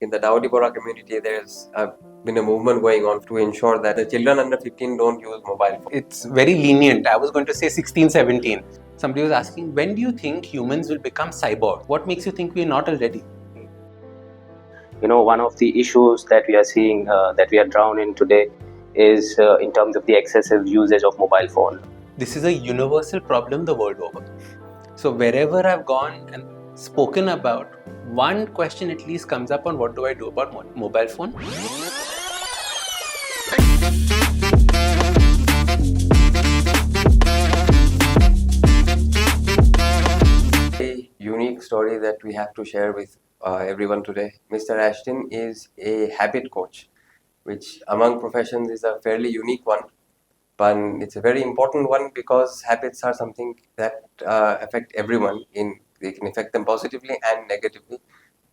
in the Dawoodi Bohras community, there's been a movement going on to ensure that the children under 15 don't use mobile phones. It's very lenient. I was going to say 16, 17. Somebody was asking, when do you think humans will become cyborg? What makes you think we're not already? One of the issues that we are seeing, that we are drowned in today, is in terms of the excessive usage of mobile phone. This is a universal problem the world over. So wherever I've gone and spoken about, one question at least comes up on what do I do about mobile phone? A unique story that we have to share with everyone today. Mr. Ashdin is a habit coach, which among professions is a fairly unique one. But it's a very important one because habits are something that affect everyone. They can affect them positively and negatively.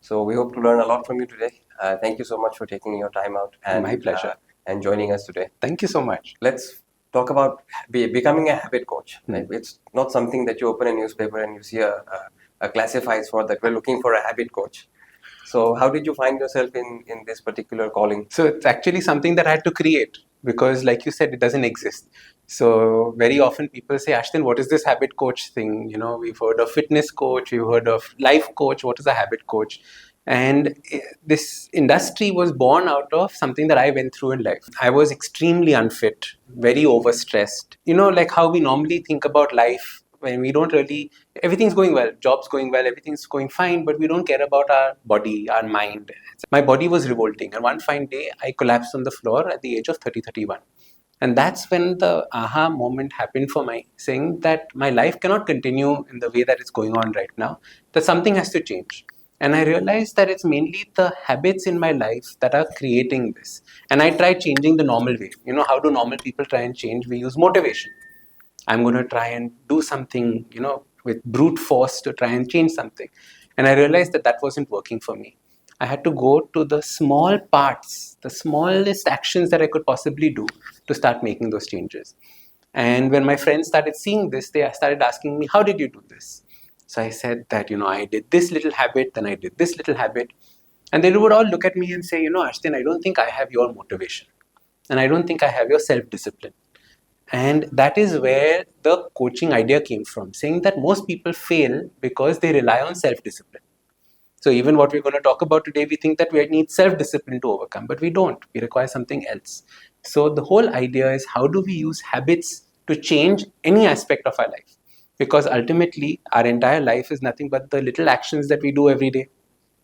So we hope to learn a lot from you today. Thank you so much for taking your time out and My pleasure. And joining us today. Thank you so much. Let's talk about becoming a habit coach. Right? It's not something that you open a newspaper and you see a classifieds for that we're looking for a habit coach. So how did you find yourself in this particular calling? So it's actually something that I had to create because, like you said, it doesn't exist. So very often people say, Ashdin, what is this habit coach thing? We've heard of fitness coach, we've heard of life coach. What is a habit coach? And this industry was born out of something that I went through in life. I was extremely unfit, very overstressed. Like how we normally think about life when we don't really, everything's going well, job's going well, everything's going fine, but we don't care about our body, our mind. My body was revolting. And one fine day, I collapsed on the floor at the age of 31. And that's when the aha moment happened for me, saying that my life cannot continue in the way that it's going on right now, that something has to change. And I realized that it's mainly the habits in my life that are creating this. And I tried changing the normal way. How do normal people try and change? We use motivation. I'm going to try and do something, with brute force to try and change something. And I realized that that wasn't working for me. I had to go to the small parts, the smallest actions that I could possibly do to start making those changes. And when my friends started seeing this, they started asking me, how did you do this? So I said that, I did this little habit, then I did this little habit. And they would all look at me and say, Ashdin, I don't think I have your motivation. And I don't think I have your self-discipline. And that is where the coaching idea came from, saying that most people fail because they rely on self-discipline. So even what we're going to talk about today, we think that we need self-discipline to overcome, but we don't. We require something else. So the whole idea is how do we use habits to change any aspect of our life? Because ultimately, our entire life is nothing but the little actions that we do every day.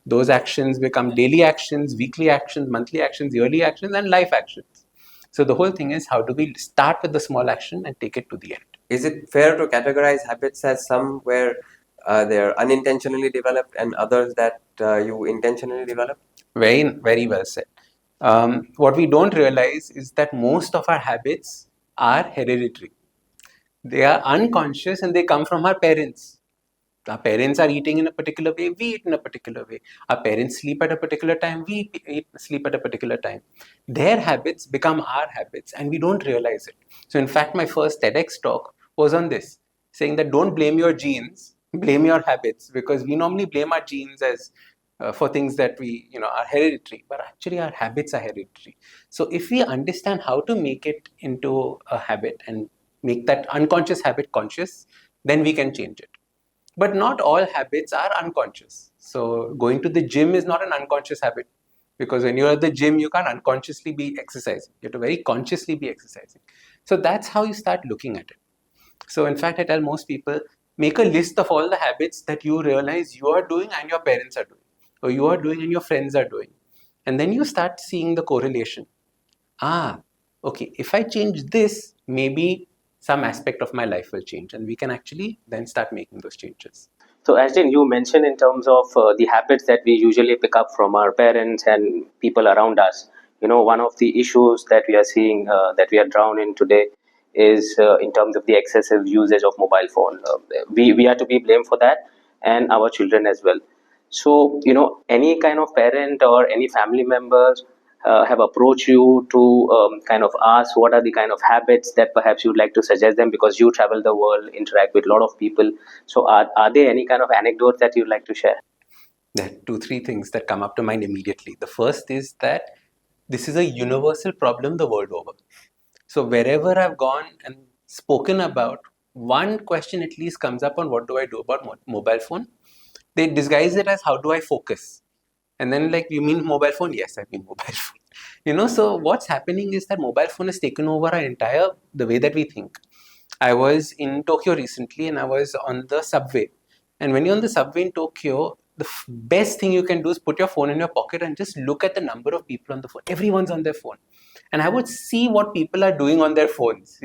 Those actions become daily actions, weekly actions, monthly actions, yearly actions, and life actions. So the whole thing is how do we start with the small action and take it to the end? Is it fair to categorize habits as some where they're unintentionally developed and others that you intentionally develop? Very, very well said. What we don't realize is that most of our habits are hereditary. They are unconscious and they come from our parents. Our parents are eating in a particular way, we eat in a particular way. Our parents sleep at a particular time, we sleep at a particular time. Their habits become our habits and we don't realize it. So in fact, my first TEDx talk was on this, saying that don't blame your genes, blame your habits, because we normally blame our genes as for things that we are hereditary, but actually our habits are hereditary. So if we understand how to make it into a habit and make that unconscious habit conscious, then we can change it. But not all habits are unconscious. So going to the gym is not an unconscious habit, because when you're at the gym, you can't unconsciously be exercising. You have to very consciously be exercising. So that's how you start looking at it. So in fact, I tell most people, make a list of all the habits that you realize you are doing and your parents are doing, or you are doing and your friends are doing. And then you start seeing the correlation. Okay, if I change this, maybe some aspect of my life will change, and we can actually then start making those changes. So, Ashdin, you mentioned in terms of the habits that we usually pick up from our parents and people around us. One of the issues that we are seeing, that we are drowned in today, is in terms of the excessive usage of mobile phone. We are to be blamed for that, and our children as well. So, any kind of parent or any family members have approached you to kind of ask what are the kind of habits that perhaps you'd like to suggest them, because you travel the world, interact with a lot of people. So are there any kind of anecdotes that you'd like to share? There are 2-3 things that come up to mind immediately. The first is that this is a universal problem the world over. So wherever I've gone and spoken about, one question at least comes up on what do I do about mobile phone. They disguise it as how do I focus. And then like, you mean mobile phone? Yes, I mean mobile phone. So what's happening is that mobile phone has taken over the way that we think. I was in Tokyo recently and I was on the subway. And when you're on the subway in Tokyo, the best thing you can do is put your phone in your pocket and just look at the number of people on the phone. Everyone's on their phone. And I would see what people are doing on their phones.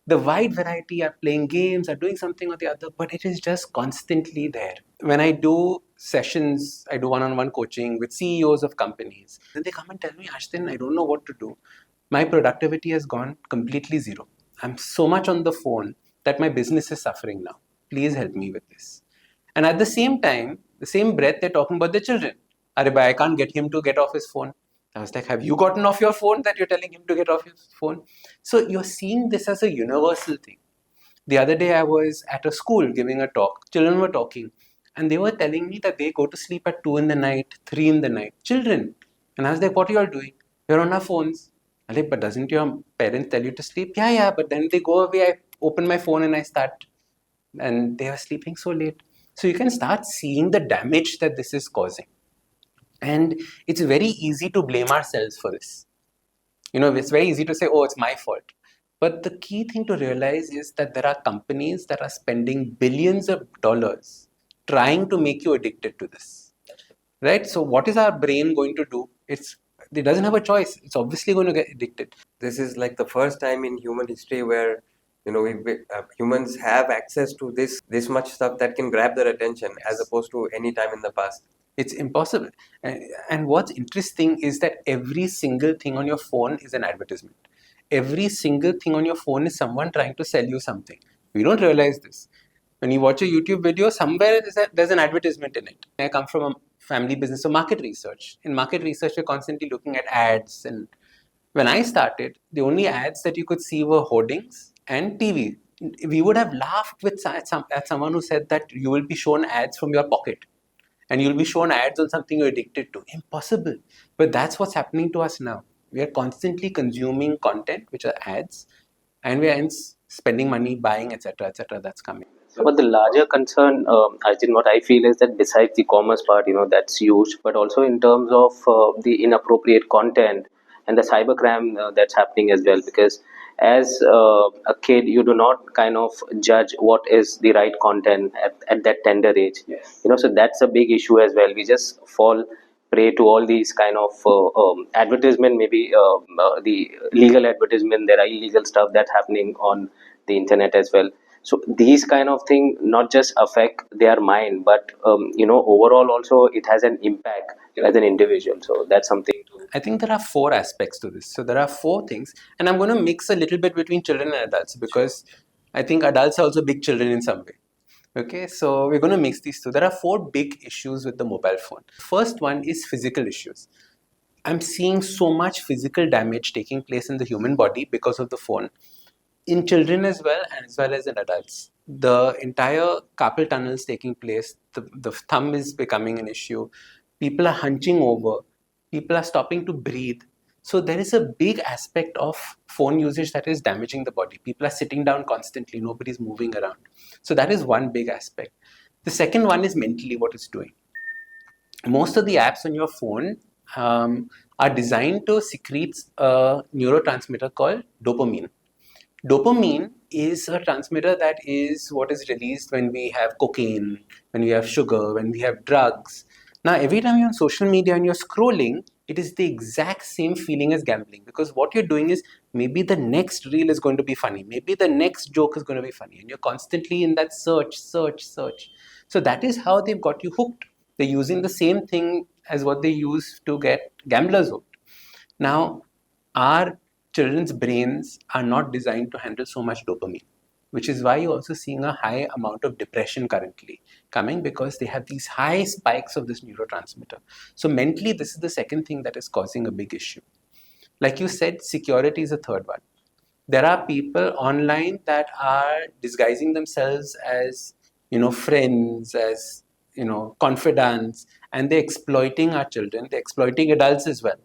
The wide variety are playing games, are doing something or the other, but it is just constantly there. When I do sessions, I do one-on-one coaching with CEOs of companies. Then they come and tell me, Ashton, I don't know what to do. My productivity has gone completely zero. I'm so much on the phone that my business is suffering now. Please help me with this. And at the same time, the same breath, they're talking about their children. Arey bhai, I can't get him to get off his phone. I was like, have you gotten off your phone that you're telling him to get off his phone? So you're seeing this as a universal thing. The other day, I was at a school giving a talk. Children were talking, and they were telling me that they go to sleep at 2 in the night, 3 in the night. Children. And I was like, what are you all doing? You're on our phones. I was like, but doesn't your parents tell you to sleep? Yeah, yeah, but then they go away. I open my phone and I start, and they are sleeping so late. So you can start seeing the damage that this is causing. And it's very easy to blame ourselves for this. It's very easy to say, oh, it's my fault. But the key thing to realize is that there are companies that are spending billions of dollars trying to make you addicted to this. Right? So what is our brain going to do? It doesn't have a choice. It's obviously going to get addicted. This is like the first time in human history where humans have access to this much stuff that can grab their attention, as opposed to any time in the past. It's impossible. And what's interesting is that every single thing on your phone is an advertisement. Every single thing on your phone is someone trying to sell you something. We don't realize this. When you watch a YouTube video, somewhere there's an advertisement in it. I come from a family business, so market research. In market research, we're constantly looking at ads. And when I started, the only ads that you could see were hoardings and TV. We would have laughed at someone who said that you will be shown ads from your pocket and you'll be shown ads on something you're addicted to. Impossible. But that's what's happening to us now. We are constantly consuming content, which are ads, and we are spending money buying, etc., etc. That's coming. But the larger concern, I think what I feel is that besides the commerce part, that's huge, but also in terms of the inappropriate content and the cybercrime that's happening as well. Because as a kid, you do not kind of judge what is the right content at that tender age. Yes. So that's a big issue as well. We just fall prey to all these kind of advertisement, maybe the legal advertisement. There are illegal stuff that's happening on the internet as well. So these kind of thing not just affect their mind, but overall also it has an impact as an individual. So that's something to... I think there are 4 aspects to this. So there are 4 things, and I'm going to mix a little bit between children and adults, because I think adults are also big children in some way. Okay, so we're going to mix these two. There are 4 big issues with the mobile phone. First one is physical issues. I'm seeing so much physical damage taking place in the human body because of the phone, in children as well as in adults. The entire carpal tunnel is taking place. The thumb is becoming an issue. People are hunching over. People are stopping to breathe. So there is a big aspect of phone usage that is damaging the body. People are sitting down constantly. Nobody's moving around. So that is one big aspect. The second one is mentally what it's doing. Most of the apps on your phone are designed to secrete a neurotransmitter called dopamine. Dopamine is a transmitter that is what is released when we have cocaine, when we have sugar, when we have drugs. Now, every time you're on social media and you're scrolling, it is the exact same feeling as gambling, because what you're doing is maybe the next reel is going to be funny, maybe the next joke is going to be funny, and you're constantly in that search. So that is how they've got you hooked. They're using the same thing as what they use to get gamblers hooked. Now, our children's brains are not designed to handle so much dopamine, which is why you're also seeing a high amount of depression currently coming, because they have these high spikes of this neurotransmitter. So mentally, this is the second thing that is causing a big issue. Like you said, security is a third one. There are people online that are disguising themselves as, friends, as, confidants, and they're exploiting our children. They're exploiting adults as well.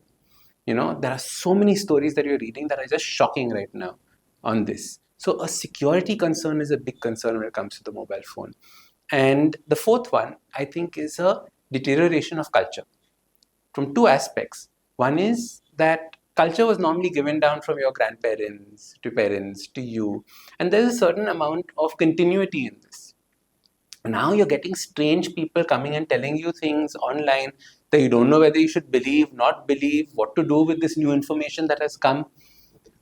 There are so many stories that you're reading that are just shocking right now on this. So a security concern is a big concern when it comes to the mobile phone. And the fourth one, I think, is a deterioration of culture from two aspects. One is that culture was normally given down from your grandparents to parents to you, and there's a certain amount of continuity in this. Now you're getting strange people coming and telling you things online that you don't know whether you should believe, not believe, what to do with this new information that has come.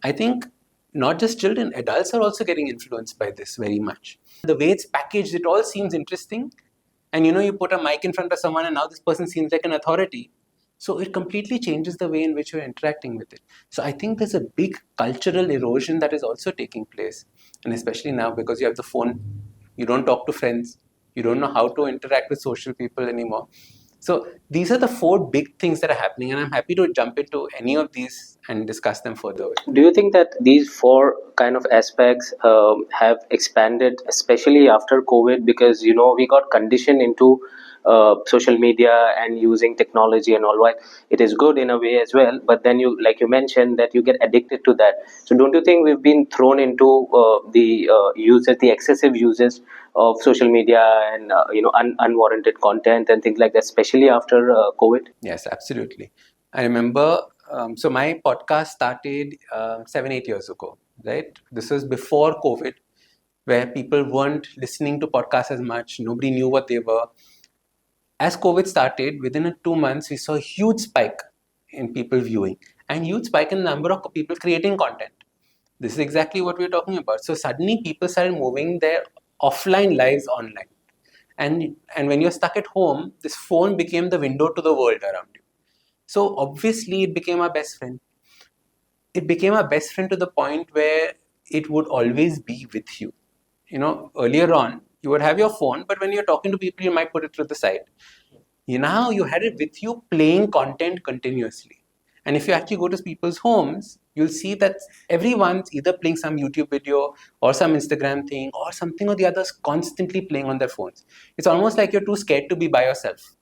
I think not just children, adults are also getting influenced by this very much. The way it's packaged, it all seems interesting. And you put a mic in front of someone and now this person seems like an authority. So it completely changes the way in which you're interacting with it. So I think there's a big cultural erosion that is also taking place. And especially now because you have the phone, you don't talk to friends, you don't know how to interact with social people anymore. So these are the four big things that are happening, and I'm happy to jump into any of these and discuss them further. Do you think that these four kind of aspects have expanded, especially after COVID? Because we got conditioned into social media and using technology and all. While it is good in a way as well, but then like you mentioned, that you get addicted to that. So don't you think we've been thrown into the excessive uses of social media and unwarranted content and things like that, especially after COVID? Yes, absolutely. I remember, so my podcast started 7-8 years ago, right? This was before COVID, where people weren't listening to podcasts as much. Nobody knew what they were. As COVID started, within 2 months, we saw a huge spike in people viewing and huge spike in the number of people creating content. This is exactly what we're talking about. So suddenly people started moving their offline lives online. And when you're stuck at home, this phone became the window to the world around you. So obviously it became our best friend. It became our best friend to the point where it would always be with you. Earlier on, you would have your phone, but when you're talking to people, you might put it to the side. Now you had it with you playing content continuously. And if you actually go to people's homes, you'll see that everyone's either playing some YouTube video or some Instagram thing or something or the other, constantly playing on their phones. It's almost like you're too scared to be by yourself.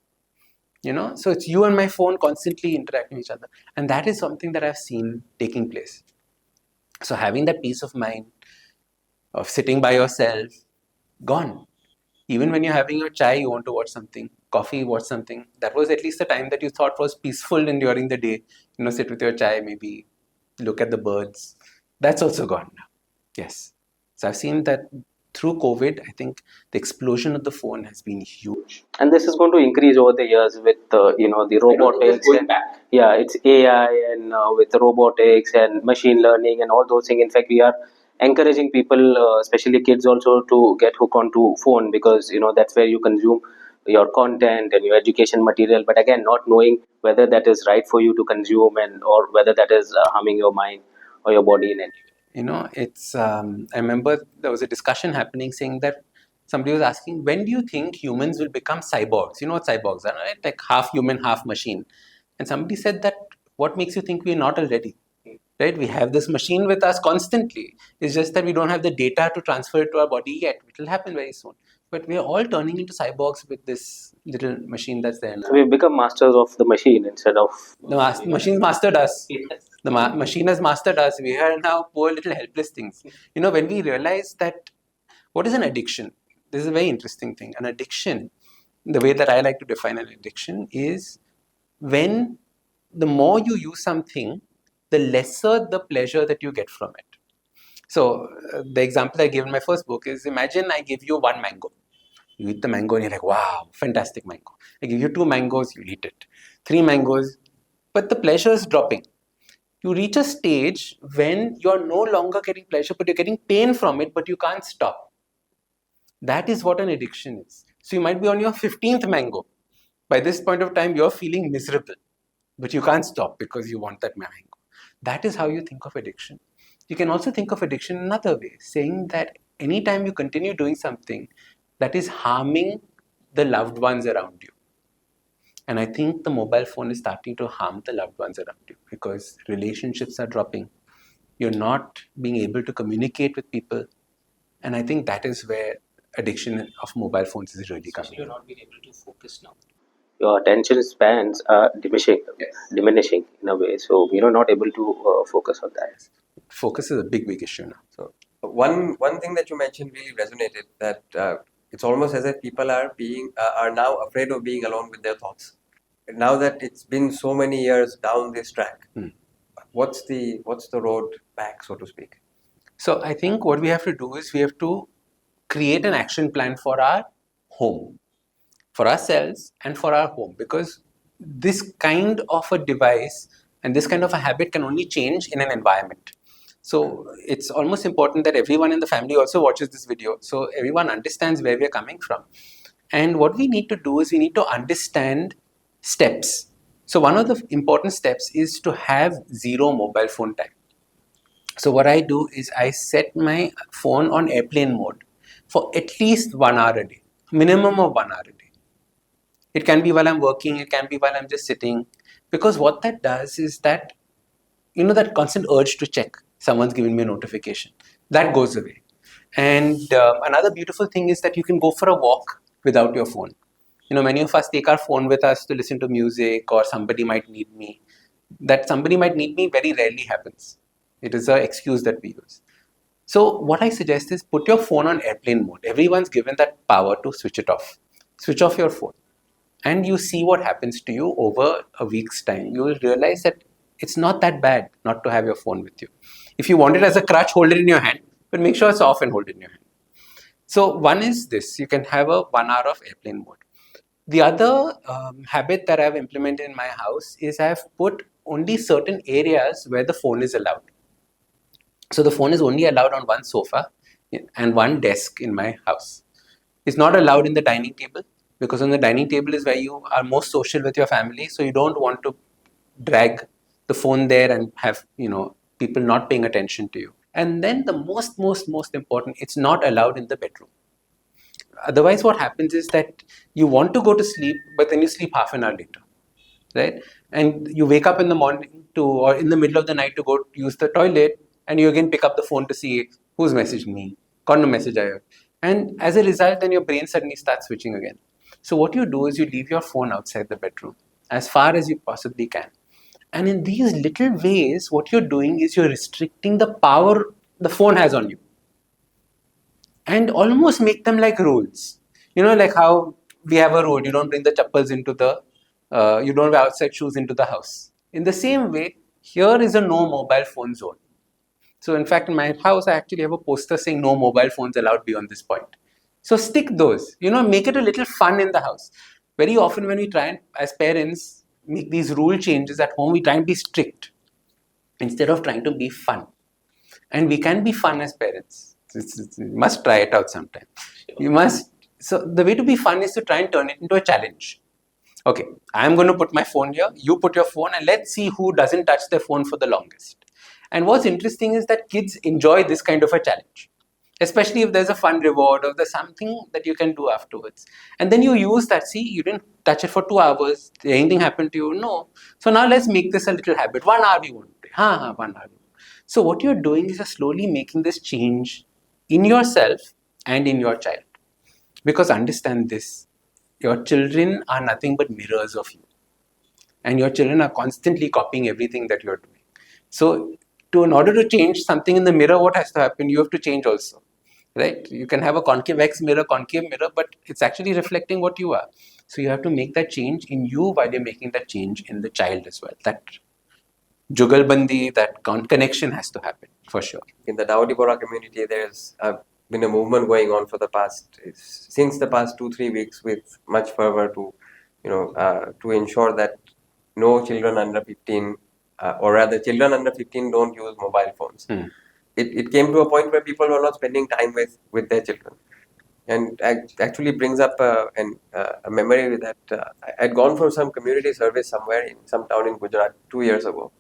So it's you and my phone constantly interacting with each other. And that is something that I've seen taking place. So having that peace of mind of sitting by yourself, gone. Even when you're having your chai, you want to watch something, coffee, watch something. That was at least the time that you thought was peaceful and during the day. Sit with your chai, maybe look at the birds. That's also gone now. Yes. So I've seen that through COVID, I think the explosion of the phone has been huge. And this is going to increase over the years with the robotics. Yeah, it's AI and with robotics and machine learning and all those things. In fact, we are encouraging people, especially kids, also to get hooked onto phone, because that's where you consume your content and your education material. But again, not knowing whether that is right for you to consume and or whether that is harming your mind or your body in any way. It's I remember there was a discussion happening saying that somebody was asking, when do you think humans will become cyborgs? You know what cyborgs are, right? Like half human, half machine. And somebody said that, what makes you think we're not already? Right? We have this machine with us constantly. It's just that we don't have the data to transfer it to our body yet. It will happen very soon. But we are all turning into cyborgs with this little machine that's there now. So we've become masters of the machine instead of The machine's mastered us. The machine has mastered us. We are now poor little helpless things. When we realize that, what is an addiction? This is a very interesting thing. An addiction, the way that I like to define an addiction, is when the more you use something, the lesser the pleasure that you get from it. So the example I gave in my first book is, imagine I give you one mango. You eat the mango and you're like, wow, fantastic mango. I give you 2 mangoes, you eat it. 3 mangoes, but the pleasure is dropping. You reach a stage when you're no longer getting pleasure, but you're getting pain from it, but you can't stop. That is what an addiction is. So you might be on your 15th mango. By this point of time, you're feeling miserable, but you can't stop because you want that mango. That is how you think of addiction. You can also think of addiction another way, saying that anytime you continue doing something that is harming the loved ones around you. And I think the mobile phone is starting to harm the loved ones around you because relationships are dropping. You're not being able to communicate with people. And I think that is where addiction of mobile phones is really coming. You're not being able to focus now. your attention spans are diminishing in a way. So you're not able to focus on that. Focus is a big issue now. So one thing that you mentioned really resonated, that it's almost as if people are now afraid of being alone with their thoughts. Now that it's been so many years down this track, what's the road back, so to speak? So I think what we have to do is we have to create an action plan for our home, for ourselves and for our home, because this kind of a device and this kind of a habit can only change in an environment. So it's almost important that everyone in the family also watches this video, so everyone understands where we're coming from. And what we need to do is we need to understand steps. So one of the important steps is to have zero mobile phone time. So what I do is I set my phone on airplane mode for at least 1 hour a day, minimum of 1 hour a day. It can be while I'm working, it can be while I'm just sitting. Because what that does is that, that constant urge to check, someone's giving me a notification, that goes away. And another beautiful thing is that you can go for a walk without your phone. Many of us take our phone with us to listen to music, or somebody might need me. That somebody might need me very rarely happens. It is an excuse that we use. So what I suggest is put your phone on airplane mode. Everyone's given that power to switch it off. Switch off your phone. And you see what happens to you over a week's time. You will realize that it's not that bad not to have your phone with you. If you want it as a crutch, hold it in your hand, but make sure it's off and hold it in your hand. So one is this, you can have a 1 hour of airplane mode. The other habit that I've implemented in my house is I've put only certain areas where the phone is allowed. So the phone is only allowed on one sofa and one desk in my house. It's not allowed in the dining table, because on the dining table is where you are most social with your family. So you don't want to drag the phone there and have, people not paying attention to you. And then the most important, it's not allowed in the bedroom. Otherwise, what happens is that you want to go to sleep, but then you sleep half an hour later, right? And you wake up in the morning or in the middle of the night to go use the toilet, and you again pick up the phone to see who's messaged me, kaun message aaya. And as a result, then your brain suddenly starts switching again. So what you do is you leave your phone outside the bedroom as far as you possibly can. And in these little ways, what you're doing is you're restricting the power the phone has on you, and almost make them like rules. Like how we have a rule, you don't bring the chappals into you don't wear outside shoes into the house. In the same way, here is a no mobile phone zone. So in fact, in my house, I actually have a poster saying no mobile phones allowed beyond this point. So stick those, make it a little fun in the house. Very often when we try and, as parents, make these rule changes at home, we try and be strict instead of trying to be fun. And we can be fun as parents. You must try it out sometime. You must. So the way to be fun is to try and turn it into a challenge. Okay, I'm going to put my phone here, you put your phone, and let's see who doesn't touch their phone for the longest. And what's interesting is that kids enjoy this kind of a challenge, especially if there's a fun reward or there's something that you can do afterwards. And then you use that. See, you didn't touch it for 2 hours. Did anything happen to you? No. So now let's make this a little habit. 1 hour we won't. 1 hour. So what you're doing is you're slowly making this change in yourself and in your child. Because understand this, your children are nothing but mirrors of you. And your children are constantly copying everything that you're doing. So in order to change something in the mirror, what has to happen? You have to change also, right? You can have a convex mirror, concave mirror, but it's actually reflecting what you are. So you have to make that change in you while you're making that change in the child as well. That jugalbandi, that connection has to happen for sure. In the Dawoodi Bohras community, there's been a movement going on since the past 2-3 weeks with much fervor to ensure that no children under 15, or rather children under 15 don't use mobile phones. It came to a point where people were not spending time with their children. And actually brings up a memory that I'd gone for some community service somewhere in some town in Gujarat 2 years ago.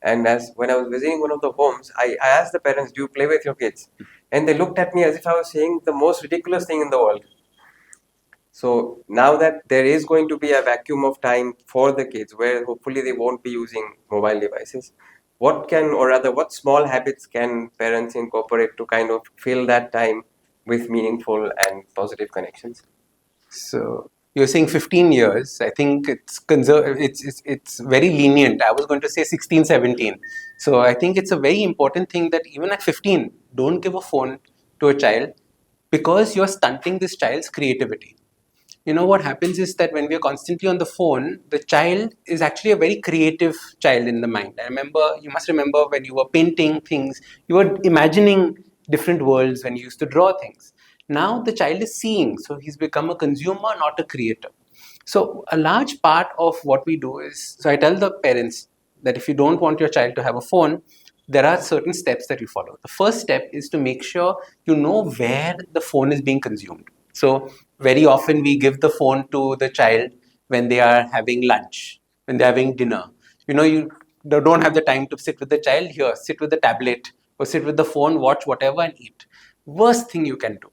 And when I was visiting one of the homes, I asked the parents, do you play with your kids? And they looked at me as if I was saying the most ridiculous thing in the world. So now that there is going to be a vacuum of time for the kids where hopefully they won't be using mobile devices, what small habits can parents incorporate to kind of fill that time with meaningful and positive connections? So You're saying 15 years. I think it's very lenient. I was going to say 16, 17. So I think it's a very important thing that even at 15, don't give a phone to a child, because you're stunting this child's creativity. What happens is that when we are constantly on the phone, the child is actually a very creative child in the mind. You must remember when you were painting things, you were imagining different worlds when you used to draw things. Now the child is seeing, so he's become a consumer, not a creator. So a large part of what we do is, so I tell the parents that if you don't want your child to have a phone, there are certain steps that you follow. The first step is to make sure you know where the phone is being consumed. So very often we give the phone to the child when they are having lunch, when they're having dinner. You don't have the time to sit with the child. Here, sit with the tablet or sit with the phone, watch whatever and eat. Worst thing you can do,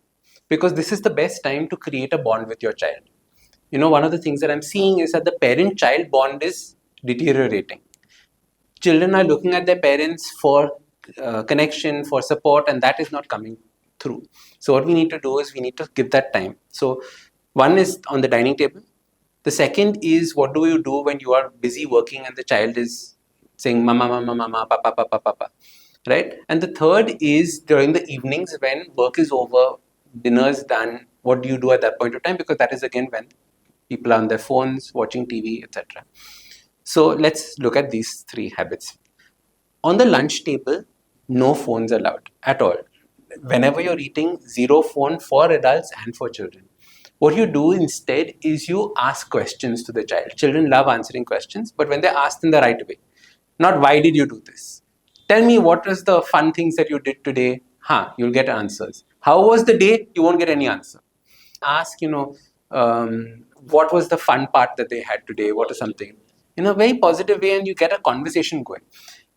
because this is the best time to create a bond with your child. One of the things that I'm seeing is that the parent child bond is deteriorating. Children are looking at their parents for connection, for support, and that is not coming through. So what we need to do is we need to give that time. So one is on the dining table. The second is, what do you do when you are busy working and the child is saying mama, mama, mama, papa, papa, papa, right? And the third is during the evenings when work is over, dinner is done. What do you do at that point of time? Because that is again when people are on their phones, watching TV, etc. So let's look at these three habits. On the lunch table, no phones allowed at all. Whenever you're eating, zero phone for adults and for children. What you do instead is you ask questions to the child. Children love answering questions, but when they're asked in the right way, not why did you do this? Tell me what was the fun things that you did today? You'll get answers. How was the day? You won't get any answer. Ask, what was the fun part that they had today? What is something? In a very positive way, and you get a conversation going.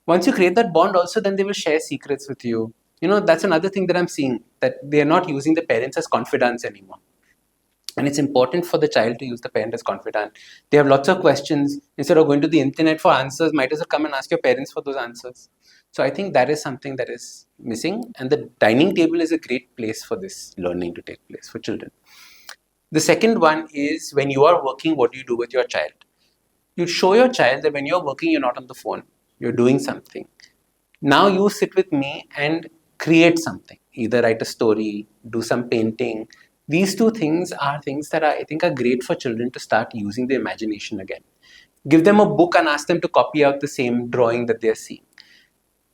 Once you create that bond, also, then they will share secrets with you. That's another thing that I'm seeing, that they are not using the parents as confidants anymore. And it's important for the child to use the parent as confidant. They have lots of questions. Instead of going to the internet for answers, might as well come and ask your parents for those answers. So I think that is something that is missing. And the dining table is a great place for this learning to take place for children. The second one is, when you are working, what do you do with your child? You show your child that when you're working, you're not on the phone, you're doing something. Now you sit with me and create something. Either write a story, do some painting. These two things are things that I think are great for children to start using the imagination again. Give them a book and ask them to copy out the same drawing that they're seeing.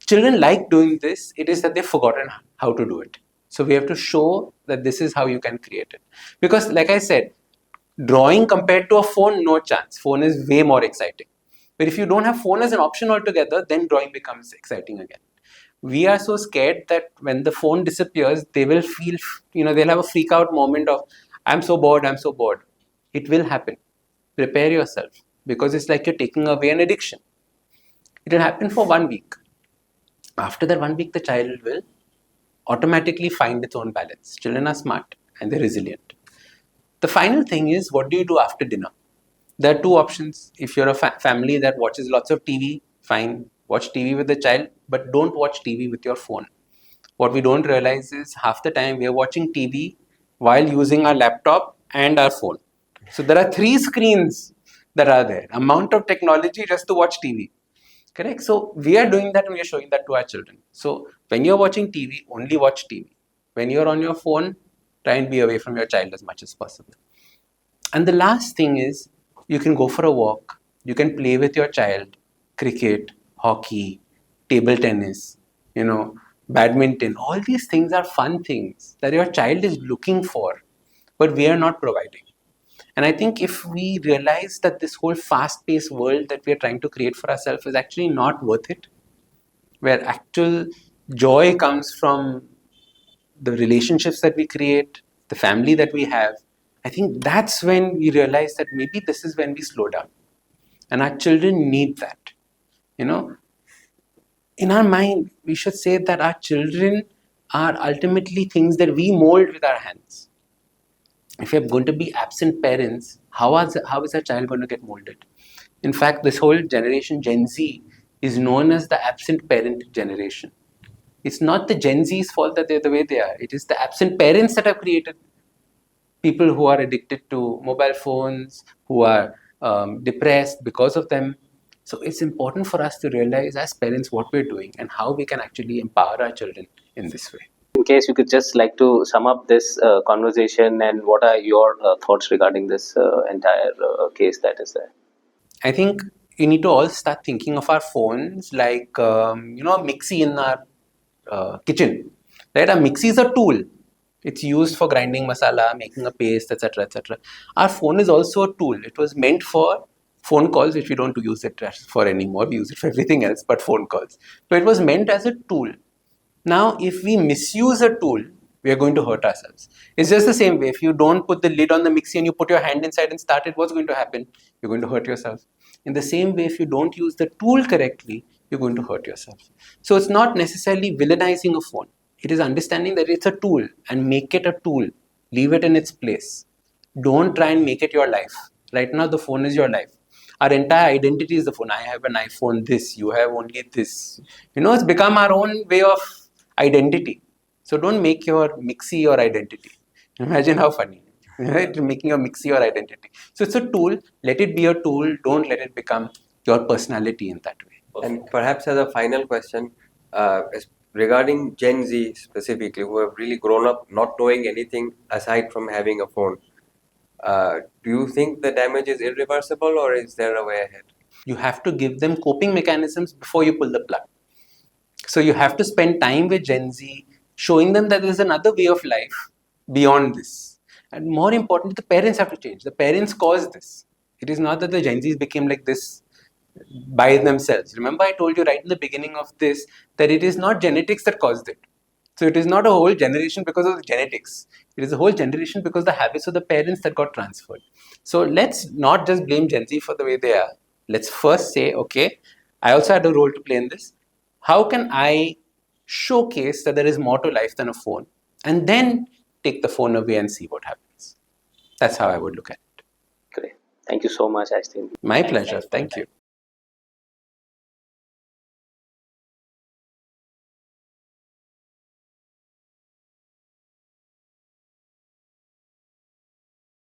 Children like doing this, it is that they've forgotten how to do it. So we have to show that this is how you can create it. Because like I said, drawing compared to a phone, no chance. Phone is way more exciting. But if you don't have phone as an option altogether, then drawing becomes exciting again. We are so scared that when the phone disappears, they will feel, they'll have a freak out moment of, I'm so bored, I'm so bored. It will happen. Prepare yourself, because it's like you're taking away an addiction. It will happen for 1 week. After that 1 week, the child will automatically find its own balance. Children are smart and they're resilient. The final thing is, what do you do after dinner? There are two options. If you're a family that watches lots of TV, fine, watch TV with the child, but don't watch TV with your phone. What we don't realize is half the time we are watching TV while using our laptop and our phone. So there are 3 screens that are there. Amount of technology just to watch TV. Correct? So we are doing that and we are showing that to our children. So when you're watching TV, only watch TV. When you're on your phone, try and be away from your child as much as possible. And the last thing is, you can go for a walk, you can play with your child, cricket, hockey, table tennis, badminton. All these things are fun things that your child is looking for, but we are not providing. And I think if we realize that this whole fast-paced world that we are trying to create for ourselves is actually not worth it, where actual joy comes from the relationships that we create, the family that we have, I think that's when we realize that maybe this is when we slow down. And our children need that. In our mind, we should say that our children are ultimately things that we mold with our hands. If you're going to be absent parents, how is a child going to get molded? In fact, this whole generation, Gen Z, is known as the absent parent generation. It's not the Gen Z's fault that they're the way they are. It is the absent parents that have created people who are addicted to mobile phones, who are depressed because of them. So it's important for us to realize as parents what we're doing and how we can actually empower our children in this way. In case you could just like to sum up this conversation, and what are your thoughts regarding this entire case that is there? I think you need to all start thinking of our phones like, a mixie in our kitchen. Right? A mixie is a tool. It's used for grinding masala, making a paste, etc., etc. Our phone is also a tool. It was meant for phone calls, which we don't use it for anymore. We use it for everything else but phone calls. So it was meant as a tool. Now, if we misuse a tool, we are going to hurt ourselves. It's just the same way. If you don't put the lid on the mixie and you put your hand inside and start it, what's going to happen? You're going to hurt yourself. In the same way, if you don't use the tool correctly, you're going to hurt yourself. So it's not necessarily villainizing a phone. It is understanding that it's a tool and make it a tool. Leave it in its place. Don't try and make it your life. Right now, the phone is your life. Our entire identity is the phone. I have an iPhone, this, you have only this. It's become our own way of identity. So don't make your mixie your identity. Imagine how funny, right? Making your mixie your identity. So it's a tool. Let it be a tool. Don't let it become your personality in that way. And perhaps as a final question, regarding Gen Z specifically, who have really grown up not knowing anything aside from having a phone, do you think the damage is irreversible, or is there a way ahead? You have to give them coping mechanisms before you pull the plug. So you have to spend time with Gen Z, showing them that there's another way of life beyond this. And more importantly, the parents have to change. The parents caused this. It is not that the Gen Zs became like this by themselves. Remember, I told you right in the beginning of this that it is not genetics that caused it. So it is not a whole generation because of the genetics. It is a whole generation because the habits of the parents that got transferred. So let's not just blame Gen Z for the way they are. Let's first say, okay, I also had a role to play in this. How can I showcase that there is more to life than a phone? And then take the phone away and see what happens. That's how I would look at it. Great. Thank you so much, Ashdin. My pleasure. Thank you.